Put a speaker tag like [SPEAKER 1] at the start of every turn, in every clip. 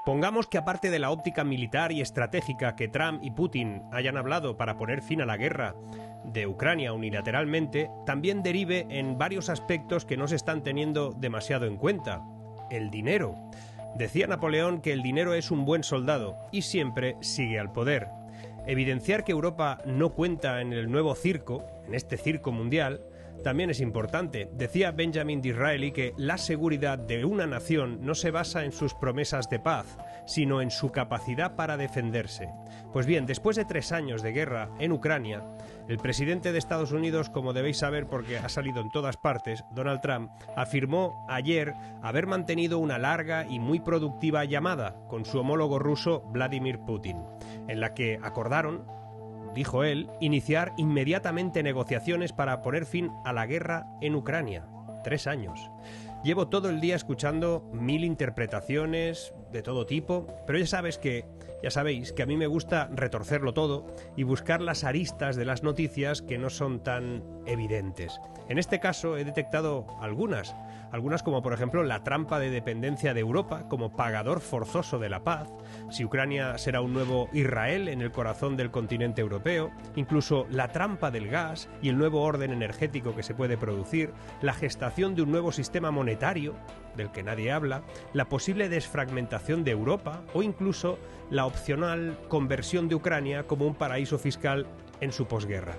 [SPEAKER 1] Pongamos que aparte de la óptica militar y estratégica que Trump y Putin hayan hablado para poner fin a la guerra de Ucrania unilateralmente, también derive en varios aspectos que no se están teniendo demasiado en cuenta. El dinero. Decía Napoleón que el dinero es un buen soldado y siempre sigue al poder. Evidenciar que Europa no cuenta en el nuevo circo, en este circo mundial, también es importante. Decía Benjamin Disraeli que la seguridad de una nación no se basa en sus promesas de paz, sino en su capacidad para defenderse. Pues bien, después de 3 años de guerra en Ucrania, el presidente de Estados Unidos, como debéis saber porque ha salido en todas partes, Donald Trump, afirmó ayer haber mantenido una larga y muy productiva llamada con su homólogo ruso Vladimir Putin, en la que acordaron, dijo él, iniciar inmediatamente negociaciones para poner fin a la guerra en Ucrania. 3 años. Llevo todo el día escuchando 1000 interpretaciones de todo tipo, pero ya sabéis que a mí me gusta retorcerlo todo y buscar las aristas de las noticias que no son tan evidentes. En este caso he detectado algunas como por ejemplo la trampa de dependencia de Europa como pagador forzoso de la paz, si Ucrania será un nuevo Israel en el corazón del continente europeo, incluso la trampa del gas y el nuevo orden energético que se puede producir, la gestación de un nuevo sistema monetario, del que nadie habla, la posible desfragmentación de Europa o incluso la opcional conversión de Ucrania como un paraíso fiscal en su posguerra.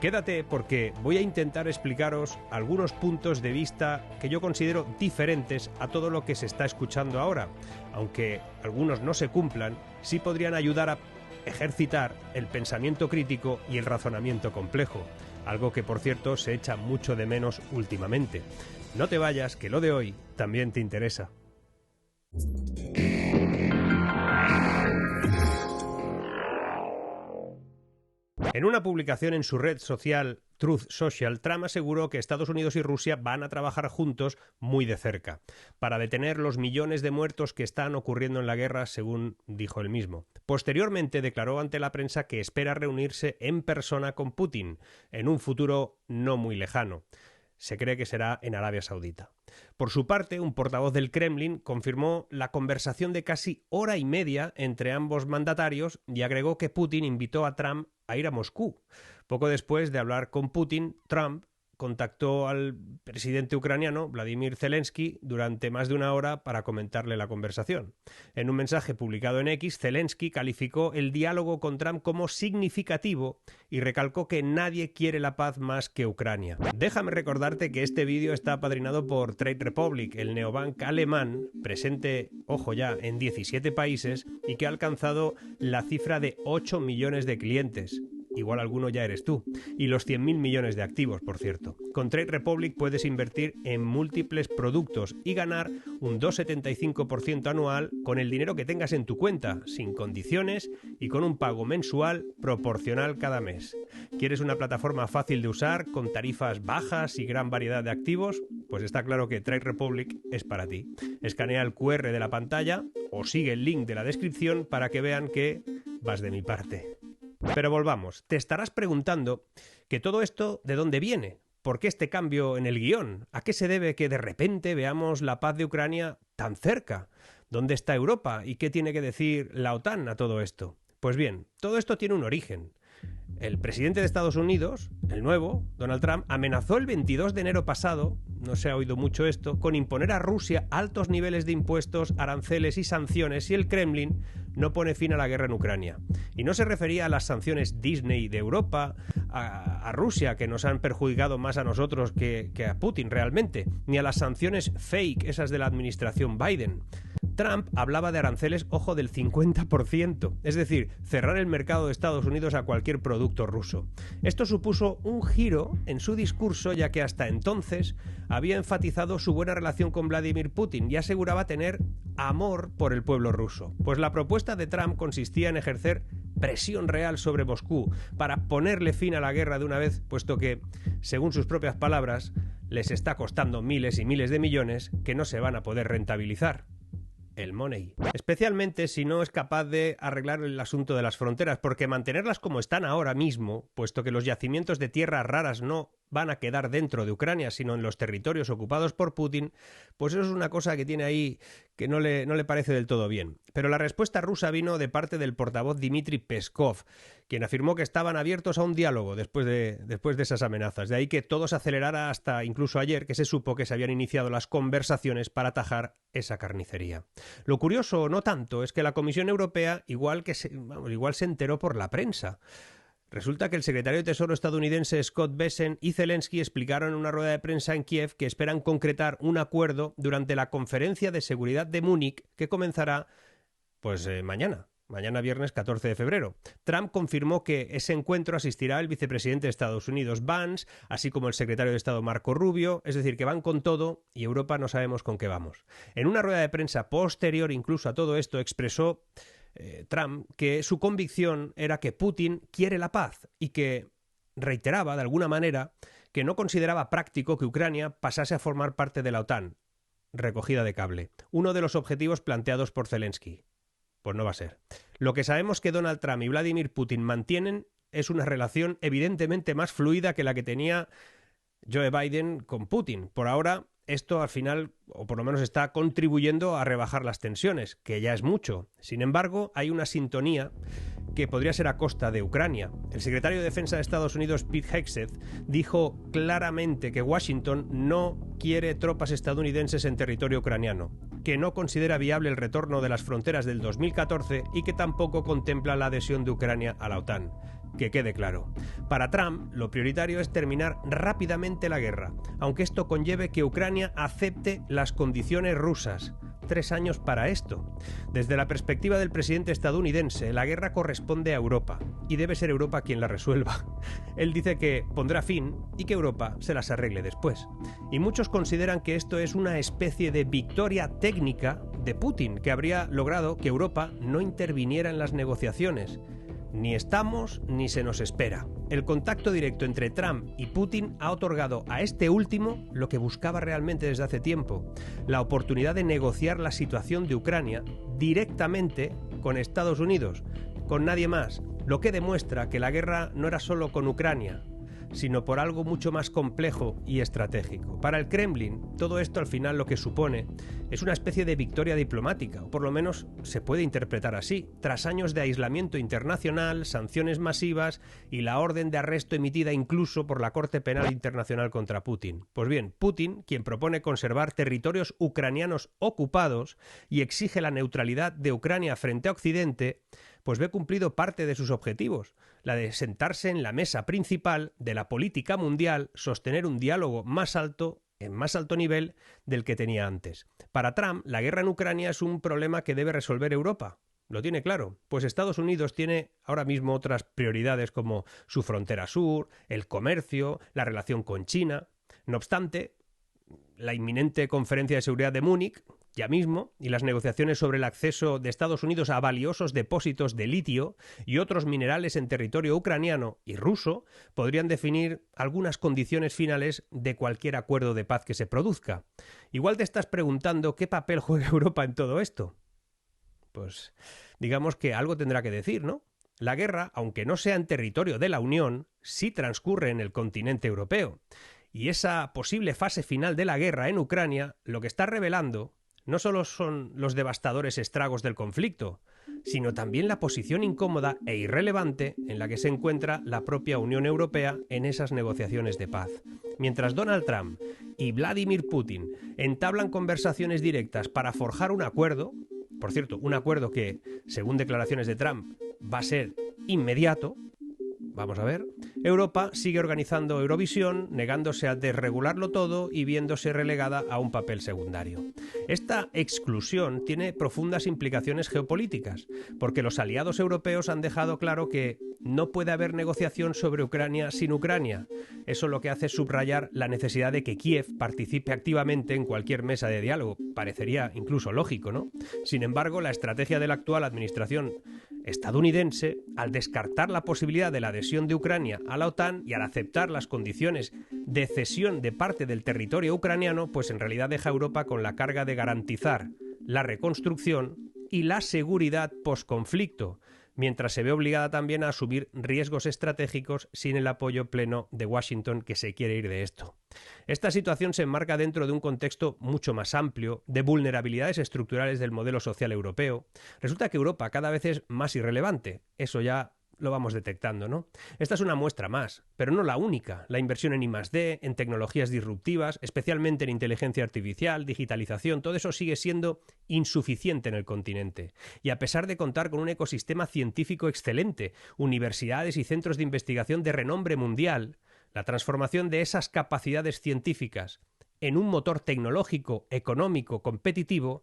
[SPEAKER 1] Quédate porque voy a intentar explicaros algunos puntos de vista que yo considero diferentes a todo lo que se está escuchando ahora. Aunque algunos no se cumplan, sí podrían ayudar a ejercitar el pensamiento crítico y el razonamiento complejo, algo que por cierto se echa mucho de menos últimamente. No te vayas, que lo de hoy también te interesa. En una publicación en su red social Truth Social, Trump aseguró que Estados Unidos y Rusia van a trabajar juntos muy de cerca para detener los millones de muertos que están ocurriendo en la guerra, según dijo él mismo. Posteriormente declaró ante la prensa que espera reunirse en persona con Putin en un futuro no muy lejano. Se cree que será en Arabia Saudita. Por su parte, un portavoz del Kremlin confirmó la conversación de casi hora y media entre ambos mandatarios y agregó que Putin invitó a Trump a ir a Moscú. Poco después de hablar con Putin, Trump contactó al presidente ucraniano, Vladimir Zelensky, durante más de 1 hora para comentarle la conversación. En un mensaje publicado en X, Zelensky calificó el diálogo con Trump como significativo y recalcó que nadie quiere la paz más que Ucrania. Déjame recordarte que este vídeo está apadrinado por Trade Republic, el neobank alemán, presente, ojo ya, en 17 países y que ha alcanzado la cifra de 8 millones de clientes. Igual alguno ya eres tú. Y los 100.000 millones de activos, por cierto. Con Trade Republic puedes invertir en múltiples productos y ganar un 2,75% anual con el dinero que tengas en tu cuenta, sin condiciones y con un pago mensual proporcional cada mes. ¿Quieres una plataforma fácil de usar, con tarifas bajas y gran variedad de activos? Pues está claro que Trade Republic es para ti. Escanea el QR de la pantalla o sigue el link de la descripción para que vean que vas de mi parte. Pero volvamos, te estarás preguntando que todo esto ¿de dónde viene? ¿Por qué este cambio en el guión? ¿A qué se debe que de repente veamos la paz de Ucrania tan cerca? ¿Dónde está Europa? ¿Y qué tiene que decir la OTAN a todo esto? Pues bien, todo esto tiene un origen. El presidente de Estados Unidos, el nuevo, Donald Trump, amenazó el 22 de enero pasado, no se ha oído mucho esto, con imponer a Rusia altos niveles de impuestos, aranceles y sanciones si el Kremlin no pone fin a la guerra en Ucrania. Y no se refería a las sanciones Disney de Europa, a Rusia, que nos han perjudicado más a nosotros que a Putin realmente, ni a las sanciones fake, esas de la administración Biden. Trump hablaba de aranceles, ojo, del 50%, es decir, cerrar el mercado de Estados Unidos a cualquier producto ruso. Esto supuso un giro en su discurso, ya que hasta entonces había enfatizado su buena relación con Vladimir Putin y aseguraba tener amor por el pueblo ruso. Pues la propuesta de Trump consistía en ejercer presión real sobre Moscú para ponerle fin a la guerra de una vez, puesto que, según sus propias palabras, les está costando miles y miles de millones que no se van a poder rentabilizar. El money. Especialmente si no es capaz de arreglar el asunto de las fronteras, porque mantenerlas como están ahora mismo, puesto que los yacimientos de tierras raras no van a quedar dentro de Ucrania, sino en los territorios ocupados por Putin, pues eso es una cosa que tiene ahí que no le parece del todo bien. Pero la respuesta rusa vino de parte del portavoz Dmitry Peskov, quien afirmó que estaban abiertos a un diálogo después de esas amenazas. De ahí que todo se acelerara hasta incluso ayer, que se supo que se habían iniciado las conversaciones para atajar esa carnicería. Lo curioso, no tanto, es que la Comisión Europea igual se enteró por la prensa. Resulta que el secretario de Tesoro estadounidense Scott Bessent y Zelensky explicaron en una rueda de prensa en Kiev que esperan concretar un acuerdo durante la Conferencia de Seguridad de Múnich que comenzará mañana viernes 14 de febrero. Trump confirmó que ese encuentro asistirá el vicepresidente de Estados Unidos Vance, así como el secretario de Estado Marco Rubio, es decir, que van con todo y Europa no sabemos con qué vamos. En una rueda de prensa posterior incluso a todo esto expresó Trump que su convicción era que Putin quiere la paz y que reiteraba de alguna manera que no consideraba práctico que Ucrania pasase a formar parte de la OTAN. Recogida de cable. Uno de los objetivos planteados por Zelensky. Pues no va a ser. Lo que sabemos que Donald Trump y Vladimir Putin mantienen es una relación evidentemente más fluida que la que tenía Joe Biden con Putin. Por ahora, esto al final, o por lo menos está contribuyendo a rebajar las tensiones, que ya es mucho. Sin embargo, hay una sintonía que podría ser a costa de Ucrania. El secretario de Defensa de Estados Unidos, Pete Hegseth, dijo claramente que Washington no quiere tropas estadounidenses en territorio ucraniano, que no considera viable el retorno de las fronteras del 2014 y que tampoco contempla la adhesión de Ucrania a la OTAN. Que quede claro. Para Trump, lo prioritario es terminar rápidamente la guerra, aunque esto conlleve que Ucrania acepte las condiciones rusas. 3 años para esto. Desde la perspectiva del presidente estadounidense, la guerra corresponde a Europa, y debe ser Europa quien la resuelva. Él dice que pondrá fin y que Europa se las arregle después. Y muchos consideran que esto es una especie de victoria técnica de Putin, que habría logrado que Europa no interviniera en las negociaciones. Ni estamos ni se nos espera. El contacto directo entre Trump y Putin ha otorgado a este último lo que buscaba realmente desde hace tiempo, la oportunidad de negociar la situación de Ucrania directamente con Estados Unidos, con nadie más, lo que demuestra que la guerra no era solo con Ucrania, sino por algo mucho más complejo y estratégico. Para el Kremlin, todo esto al final lo que supone es una especie de victoria diplomática, o por lo menos se puede interpretar así, tras años de aislamiento internacional, sanciones masivas y la orden de arresto emitida incluso por la Corte Penal Internacional contra Putin. Pues bien, Putin, quien propone conservar territorios ucranianos ocupados y exige la neutralidad de Ucrania frente a Occidente, pues ve cumplido parte de sus objetivos, la de sentarse en la mesa principal de la política mundial, sostener un diálogo en más alto nivel del que tenía antes. Para Trump, la guerra en Ucrania es un problema que debe resolver Europa. Lo tiene claro, pues Estados Unidos tiene ahora mismo otras prioridades como su frontera sur, el comercio, la relación con China. No obstante, la inminente conferencia de seguridad de Múnich, ya mismo, y las negociaciones sobre el acceso de Estados Unidos a valiosos depósitos de litio y otros minerales en territorio ucraniano y ruso podrían definir algunas condiciones finales de cualquier acuerdo de paz que se produzca. Igual te estás preguntando qué papel juega Europa en todo esto. Pues digamos que algo tendrá que decir, ¿no? La guerra, aunque no sea en territorio de la Unión, sí transcurre en el continente europeo. Y esa posible fase final de la guerra en Ucrania lo que está revelando no solo son los devastadores estragos del conflicto, sino también la posición incómoda e irrelevante en la que se encuentra la propia Unión Europea en esas negociaciones de paz. Mientras Donald Trump y Vladimir Putin entablan conversaciones directas para forjar un acuerdo, por cierto, un acuerdo que, según declaraciones de Trump, va a ser inmediato. Vamos a ver. Europa sigue organizando Eurovisión, negándose a desregularlo todo y viéndose relegada a un papel secundario. Esta exclusión tiene profundas implicaciones geopolíticas, porque los aliados europeos han dejado claro que no puede haber negociación sobre Ucrania sin Ucrania. Eso lo que hace es subrayar la necesidad de que Kiev participe activamente en cualquier mesa de diálogo. Parecería incluso lógico, ¿no? Sin embargo, la estrategia de la actual administración estadounidense, al descartar la posibilidad de la adhesión de Ucrania a la OTAN y al aceptar las condiciones de cesión de parte del territorio ucraniano, pues en realidad deja a Europa con la carga de garantizar la reconstrucción y la seguridad posconflicto, mientras se ve obligada también a asumir riesgos estratégicos sin el apoyo pleno de Washington, que se quiere ir de esto. Esta situación se enmarca dentro de un contexto mucho más amplio de vulnerabilidades estructurales del modelo social europeo. Resulta que Europa cada vez es más irrelevante. Eso ya lo vamos detectando, ¿no? Esta es una muestra más, pero no la única. La inversión en I+D, en tecnologías disruptivas, especialmente en inteligencia artificial, digitalización, todo eso sigue siendo insuficiente en el continente. Y a pesar de contar con un ecosistema científico excelente, universidades y centros de investigación de renombre mundial, la transformación de esas capacidades científicas en un motor tecnológico, económico, competitivo,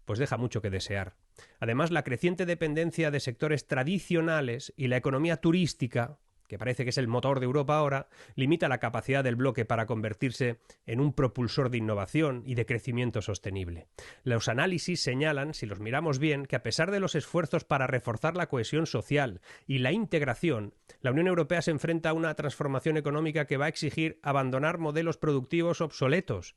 [SPEAKER 1] pues deja mucho que desear. Además, la creciente dependencia de sectores tradicionales y la economía turística, que parece que es el motor de Europa ahora, limita la capacidad del bloque para convertirse en un propulsor de innovación y de crecimiento sostenible. Los análisis señalan, si los miramos bien, que a pesar de los esfuerzos para reforzar la cohesión social y la integración, la Unión Europea se enfrenta a una transformación económica que va a exigir abandonar modelos productivos obsoletos,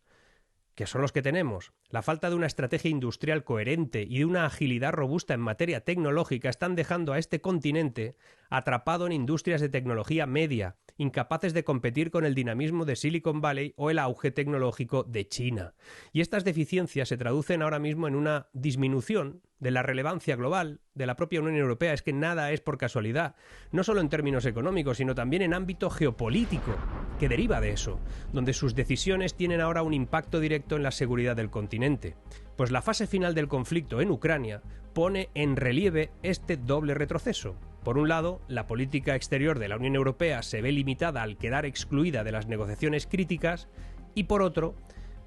[SPEAKER 1] que son los que tenemos. La falta de una estrategia industrial coherente y de una agilidad robusta en materia tecnológica están dejando a este continente atrapado en industrias de tecnología media, incapaces de competir con el dinamismo de Silicon Valley o el auge tecnológico de China. Y estas deficiencias se traducen ahora mismo en una disminución de la relevancia global de la propia Unión Europea. Es que nada es por casualidad, no solo en términos económicos, sino también en ámbito geopolítico, que deriva de eso, donde sus decisiones tienen ahora un impacto directo en la seguridad del continente. Pues la fase final del conflicto en Ucrania pone en relieve este doble retroceso. Por un lado, la política exterior de la Unión Europea se ve limitada al quedar excluida de las negociaciones críticas y por otro,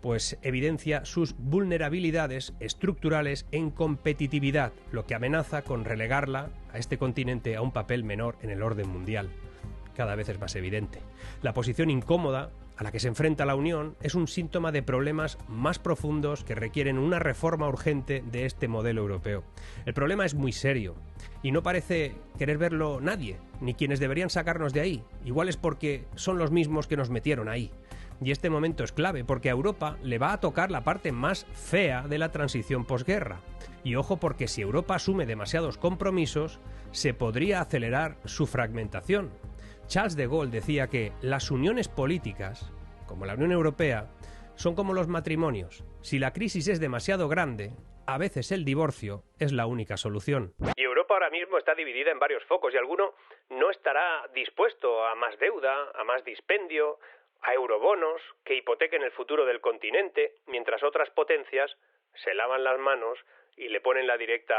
[SPEAKER 1] pues evidencia sus vulnerabilidades estructurales en competitividad, lo que amenaza con relegarla a este continente a un papel menor en el orden mundial. Cada vez es más evidente. La posición incómoda a la que se enfrenta la Unión es un síntoma de problemas más profundos que requieren una reforma urgente de este modelo europeo. El problema es muy serio y no parece querer verlo nadie, ni quienes deberían sacarnos de ahí. Igual es porque son los mismos que nos metieron ahí. Y este momento es clave porque a Europa le va a tocar la parte más fea de la transición posguerra. Y ojo, porque si Europa asume demasiados compromisos, se podría acelerar su fragmentación. Charles de Gaulle decía que las uniones políticas, como la Unión Europea, son como los matrimonios. Si la crisis es demasiado grande, a veces el divorcio es la única solución. Y Europa ahora mismo está dividida en varios focos y alguno no estará dispuesto a más deuda, a más dispendio, a eurobonos que hipotequen el futuro del continente, mientras otras potencias se lavan las manos y le ponen la directa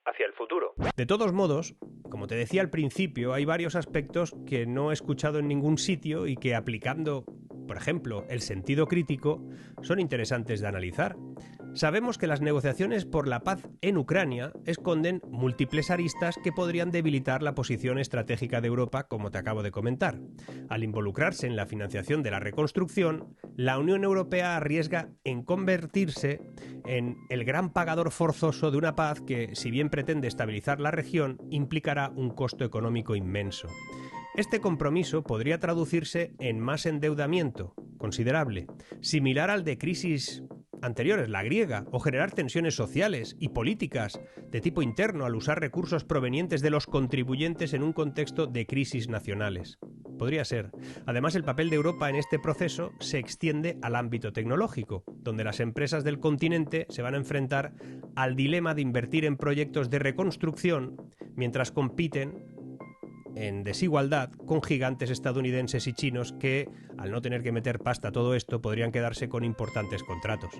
[SPEAKER 1] hacia el futuro. De todos modos, como te decía al principio, hay varios aspectos que no he escuchado en ningún sitio y que aplicando, por ejemplo, el sentido crítico, son interesantes de analizar. Sabemos que las negociaciones por la paz en Ucrania esconden múltiples aristas que podrían debilitar la posición estratégica de Europa, como te acabo de comentar. Al involucrarse en la financiación de la reconstrucción, la Unión Europea arriesga en convertirse en el gran pagador forzoso de una paz que, si bien pretende estabilizar la región, implicará un costo económico inmenso. Este compromiso podría traducirse en más endeudamiento considerable, similar al de crisis anteriores, la griega, o generar tensiones sociales y políticas de tipo interno al usar recursos provenientes de los contribuyentes en un contexto de crisis nacionales. Podría ser. Además, el papel de Europa en este proceso se extiende al ámbito tecnológico, donde las empresas del continente se van a enfrentar al dilema de invertir en proyectos de reconstrucción mientras compiten en desigualdad con gigantes estadounidenses y chinos que, al no tener que meter pasta a todo esto, podrían quedarse con importantes contratos.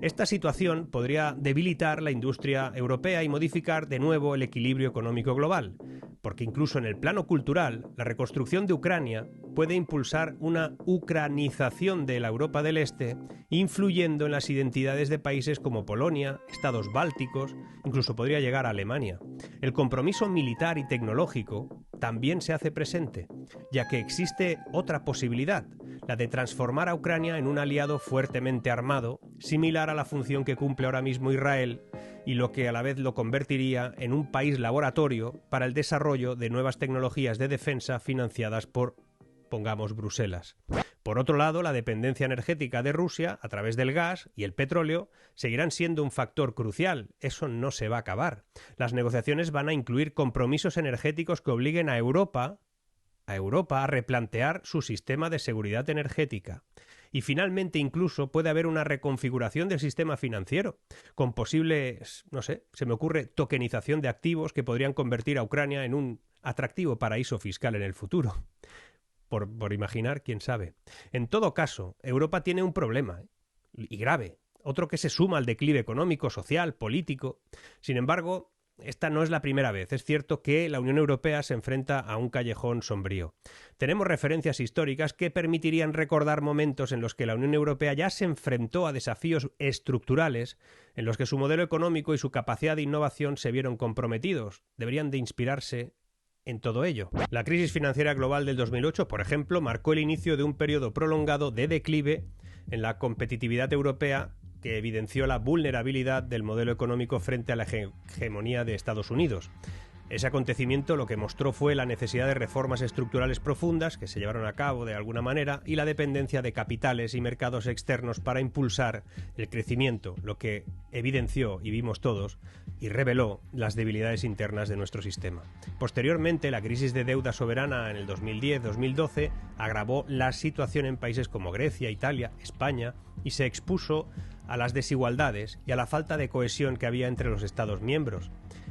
[SPEAKER 1] Esta situación podría debilitar la industria europea y modificar de nuevo el equilibrio económico global, porque incluso en el plano cultural, la reconstrucción de Ucrania puede impulsar una ucranización de la Europa del Este, influyendo en las identidades de países como Polonia, estados bálticos, incluso podría llegar a Alemania. El compromiso militar y tecnológico también se hace presente, ya que existe otra posibilidad, la de transformar a Ucrania en un aliado fuertemente armado, similar a la función que cumple ahora mismo Israel, y lo que a la vez lo convertiría en un país laboratorio para el desarrollo de nuevas tecnologías de defensa financiadas por, pongamos, Bruselas. Por otro lado, la dependencia energética de Rusia, a través del gas y el petróleo, seguirán siendo un factor crucial. Eso no se va a acabar. Las negociaciones van a incluir compromisos energéticos que obliguen a Europa a replantear su sistema de seguridad energética. Y finalmente incluso puede haber una reconfiguración del sistema financiero, con posibles, no sé, se me ocurre, tokenización de activos que podrían convertir a Ucrania en un atractivo paraíso fiscal en el futuro. Por imaginar, quién sabe. En todo caso, Europa tiene un problema, y grave, otro que se suma al declive económico, social, político. Sin embargo, esta no es la primera vez. Es cierto que la Unión Europea se enfrenta a un callejón sombrío. Tenemos referencias históricas que permitirían recordar momentos en los que la Unión Europea ya se enfrentó a desafíos estructurales en los que su modelo económico y su capacidad de innovación se vieron comprometidos. Deberían de inspirarse en todo ello. La crisis financiera global del 2008, por ejemplo, marcó el inicio de un periodo prolongado de declive en la competitividad europea que evidenció la vulnerabilidad del modelo económico frente a la hegemonía de Estados Unidos. Ese acontecimiento lo que mostró fue la necesidad de reformas estructurales profundas que se llevaron a cabo de alguna manera y la dependencia de capitales y mercados externos para impulsar el crecimiento, lo que evidenció, y vimos todos, y reveló las debilidades internas de nuestro sistema. Posteriormente, la crisis de deuda soberana en el 2010-2012 agravó la situación en países como Grecia, Italia, España y se expuso a las desigualdades y a la falta de cohesión que había entre los Estados miembros.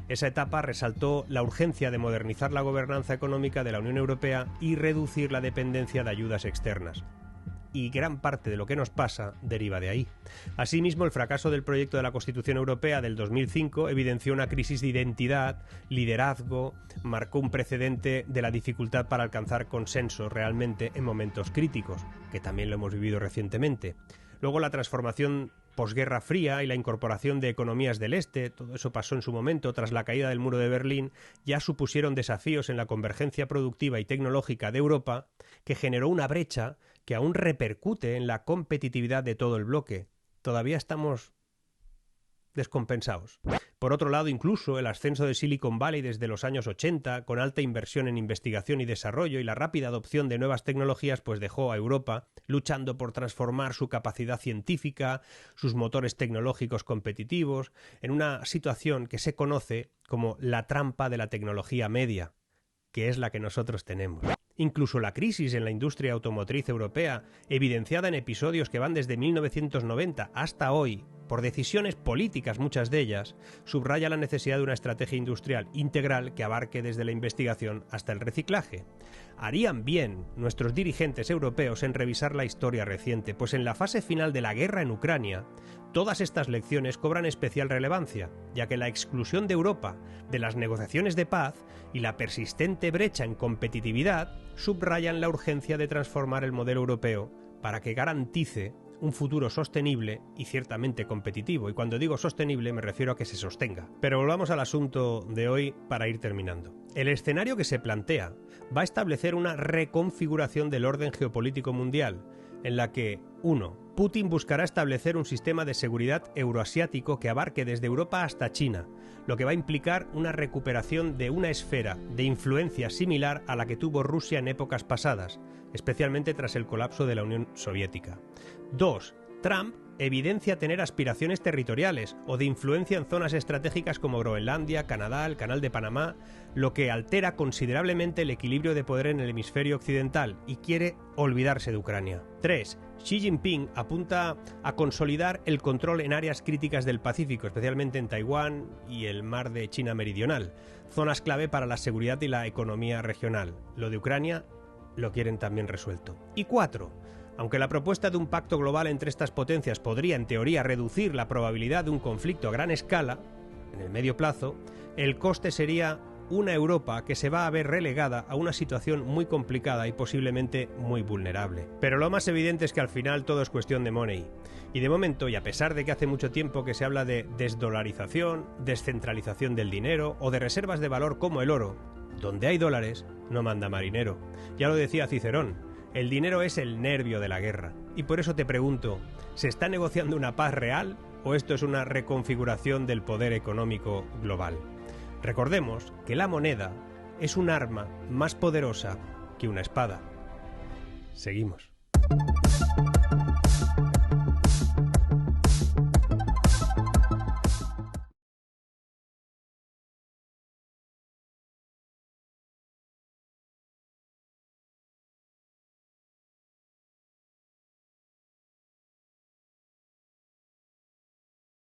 [SPEAKER 1] Esa etapa resaltó la urgencia de modernizar la gobernanza económica de la Unión Europea y reducir la dependencia de ayudas externas. Y gran parte de lo que nos pasa deriva de ahí. Asimismo, el fracaso del proyecto de la Constitución Europea del 2005 evidenció una crisis de identidad, liderazgo, marcó un precedente de la dificultad para alcanzar consenso realmente en momentos críticos, que también lo hemos vivido recientemente. Luego la transformación posguerra fría y la incorporación de economías del este, todo eso pasó en su momento tras la caída del muro de Berlín, ya supusieron desafíos en la convergencia productiva y tecnológica de Europa que generó una brecha que aún repercute en la competitividad de todo el bloque. Todavía estamos descompensados. Por otro lado, incluso el ascenso de Silicon Valley desde los años 80, con alta inversión en investigación y desarrollo y la rápida adopción de nuevas tecnologías, pues dejó a Europa luchando por transformar su capacidad científica, sus motores tecnológicos competitivos, en una situación que se conoce como la trampa de la tecnología media, que es la que nosotros tenemos. Incluso la crisis en la industria automotriz europea, evidenciada en episodios que van desde 1990 hasta hoy, por decisiones políticas muchas de ellas, subraya la necesidad de una estrategia industrial integral que abarque desde la investigación hasta el reciclaje. Harían bien nuestros dirigentes europeos en revisar la historia reciente, pues en la fase final de la guerra en Ucrania, todas estas lecciones cobran especial relevancia, ya que la exclusión de Europa de las negociaciones de paz y la persistente brecha en competitividad subrayan la urgencia de transformar el modelo europeo para que garantice un futuro sostenible y ciertamente competitivo. Y cuando digo sostenible me refiero a que se sostenga. Pero volvamos al asunto de hoy para ir terminando. El escenario que se plantea va a establecer una reconfiguración del orden geopolítico mundial, en la que 1. Putin buscará establecer un sistema de seguridad euroasiático que abarque desde Europa hasta China, lo que va a implicar una recuperación de una esfera de influencia similar a la que tuvo Rusia en épocas pasadas, especialmente tras el colapso de la Unión Soviética. 2. Trump evidencia tener aspiraciones territoriales o de influencia en zonas estratégicas como Groenlandia, Canadá, el Canal de Panamá, lo que altera considerablemente el equilibrio de poder en el hemisferio occidental y quiere olvidarse de Ucrania. 3. Xi Jinping apunta a consolidar el control en áreas críticas del Pacífico, especialmente en Taiwán y el mar de China Meridional, zonas clave para la seguridad y la economía regional. Lo de Ucrania lo quieren también resuelto. Y 4. Aunque la propuesta de un pacto global entre estas potencias podría, en teoría, reducir la probabilidad de un conflicto a gran escala, en el medio plazo, el coste sería una Europa que se va a ver relegada a una situación muy complicada y posiblemente muy vulnerable. Pero lo más evidente es que al final todo es cuestión de money. Y de momento, y a pesar de que hace mucho tiempo que se habla de desdolarización, descentralización del dinero o de reservas de valor como el oro, donde hay dólares no manda marinero. Ya lo decía Cicerón. El dinero es el nervio de la guerra. Y por eso te pregunto, ¿se está negociando una paz real o esto es una reconfiguración del poder económico global? Recordemos que la moneda es un arma más poderosa que una espada. Seguimos.